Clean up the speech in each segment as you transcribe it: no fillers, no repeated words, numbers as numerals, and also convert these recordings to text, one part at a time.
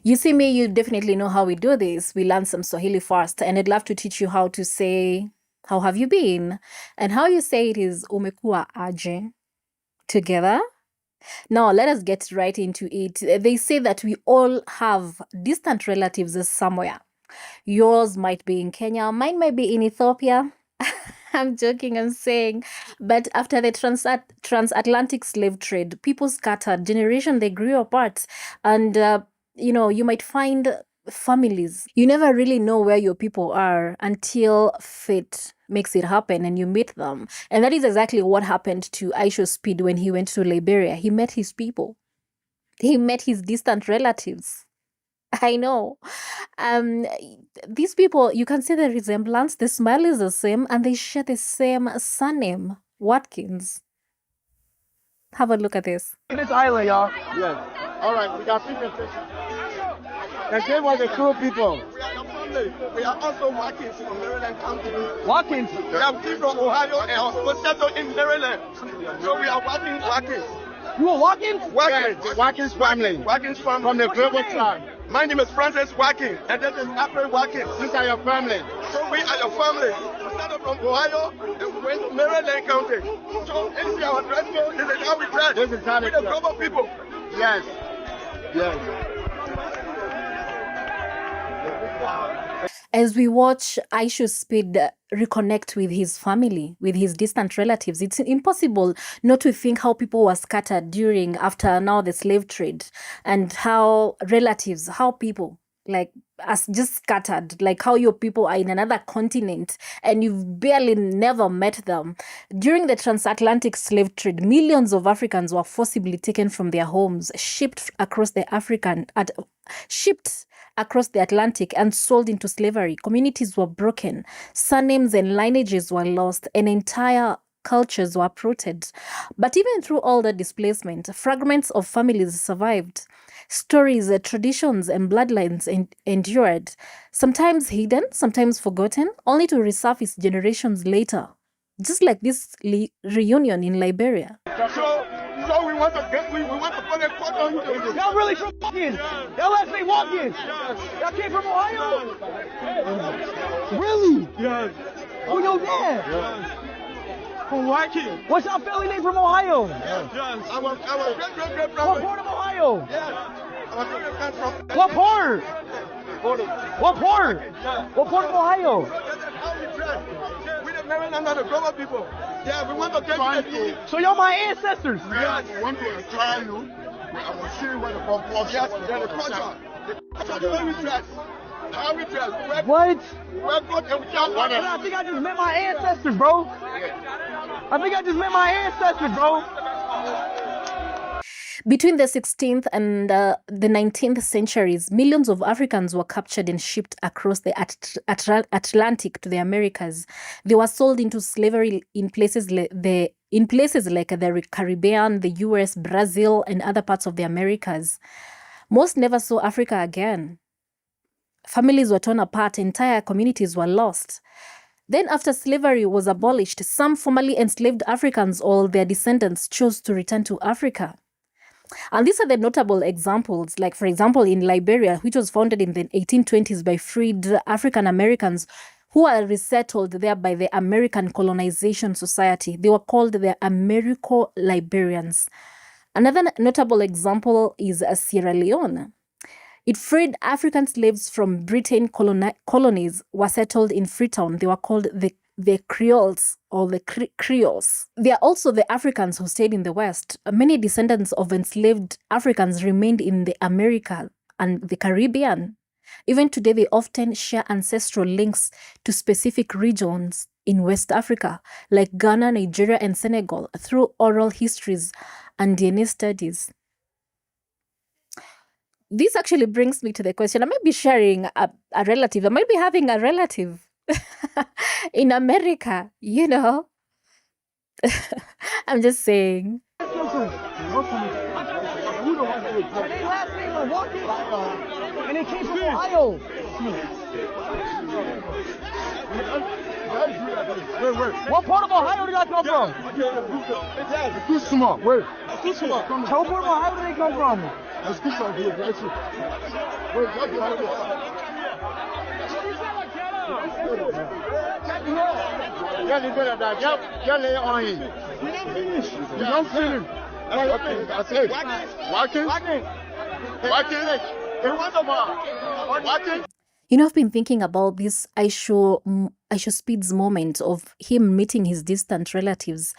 You see me, you definitely know how we do this. We learn some Swahili first, and I'd love to teach you how to say, how have you been? And how you say it is umekuwa aje together. Now, let us get right into it. They say that we all have distant relatives somewhere. Yours might be in Kenya, mine might be in Ethiopia. I'm joking, I'm saying. But after the transatlantic slave trade, people scattered, generation they grew apart. And, you might find families. You never really know where your people are until fate makes it happen and you meet them. And that is exactly what happened to IShowSpeed when he went to Liberia. He met his people. He met his distant relatives. I know. These people, you can see the resemblance. The smile is the same and they share the same surname, Watkins. Have a look at this. This island, y'all. Yes. All right, we got people. And they were the cool people. We are your family. We are also Watkins from Maryland County. Watkins? We are people from Ohio and also settled in Maryland. So we are Watkins. You are Watkins? Watkins. Yes, Watkins family. Watkins family. From the global tribe. My name is Francis Watkins, and this is April Watkins. These are your family. So we are your family. We started from Ohio and we went to Maryland County. So this is our dress code. This is how we dress. This is how we We're the dress. global people. Yes. Yes. As we watch IShowSpeed reconnect with his family, with his distant relatives, it's impossible not to think how people were scattered after now the slave trade, and how relatives, how people like us just scattered, like how your people are in another continent and you've barely never met them. During the transatlantic slave trade, millions of Africans were forcibly taken from their homes, shipped across the Atlantic and sold into slavery. Communities were broken, surnames and lineages were lost, and entire cultures were uprooted. But even through all the displacement, fragments of families survived. Stories, traditions, and bloodlines endured, sometimes hidden, sometimes forgotten, only to resurface generations later. Just like this reunion in Liberia. So we want to put a quote on you. Y'all really from Watkins? Y'all actually Watkins? Y'all came from Ohio? Really? Yes. Who your dad? Yes. From Watkins. What's y'all family name from Ohio? Yes. Our great What brother. part of Ohio? Yes. Our great comes from. What part? What part? What part of Ohio? That's how we dress. We the Maryland are the global people. Yeah, we want to take you. So y'all my ancestors? Yes. We want to try you. I will see where the culture. Yes, the culture. The way we dress. How we dress. What? We're good and we can't want I think I just met my ancestors, bro. I think I just met my ancestors, bro. Between the 16th and the 19th centuries, millions of Africans were captured and shipped across the Atlantic to the Americas. They were sold into slavery in places like the Caribbean, the US, Brazil, and other parts of the Americas. Most never saw Africa again. Families were torn apart, entire communities were lost. Then after slavery was abolished, some formerly enslaved Africans or their descendants chose to return to Africa. And these are the notable examples, like for example in Liberia, which was founded in the 1820s by freed African Americans who were resettled there by the American Colonization Society. They were called the Americo-Liberians. Another notable example is Sierra Leone. It freed African slaves from Britain colonies were settled in Freetown. They were called the Creoles or the Creoles. They are also the Africans who stayed in the West. Many descendants of enslaved Africans remained in the America and the Caribbean. Even today, they often share ancestral links to specific regions in West Africa, like Ghana, Nigeria, and Senegal, through oral histories and DNA studies. This actually brings me to the question, I might be sharing a relative, I might be having a relative in America, you know. I'm just saying. They last name was Watkins, and they came from Ohio. What part of Ohio did y'all come from? Too small. Where? What part of Ohio did they come from? Let's keep on here. Wait, just a minute. Yeah, you better that. Yeah, lay on him. You don't finish. That's it. Walking. Walking. You know, I've been thinking about this IShowSpeed's moment of him meeting his distant relatives,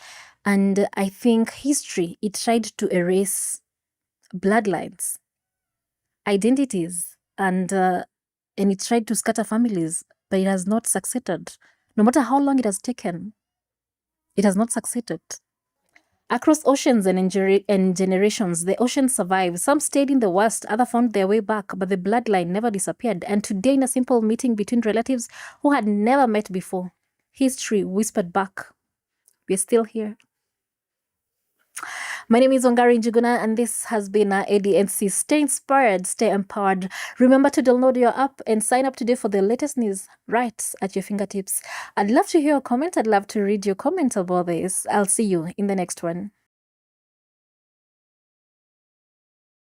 and I think history, it tried to erase bloodlines, identities, and it tried to scatter families, but it has not succeeded. No matter how long it has taken, it has not succeeded. Across oceans and generations, the oceans survived. Some stayed in the West, others found their way back, but the bloodline never disappeared. And today, in a simple meeting between relatives who had never met before, history whispered back, we're still here. My name is Wangari Njuguna, and this has been ADNC. Stay inspired, stay empowered. Remember to download your app and sign up today for the latest news right at your fingertips. I'd love to hear your comment. I'd love to read your comment about this. I'll see you in the next one.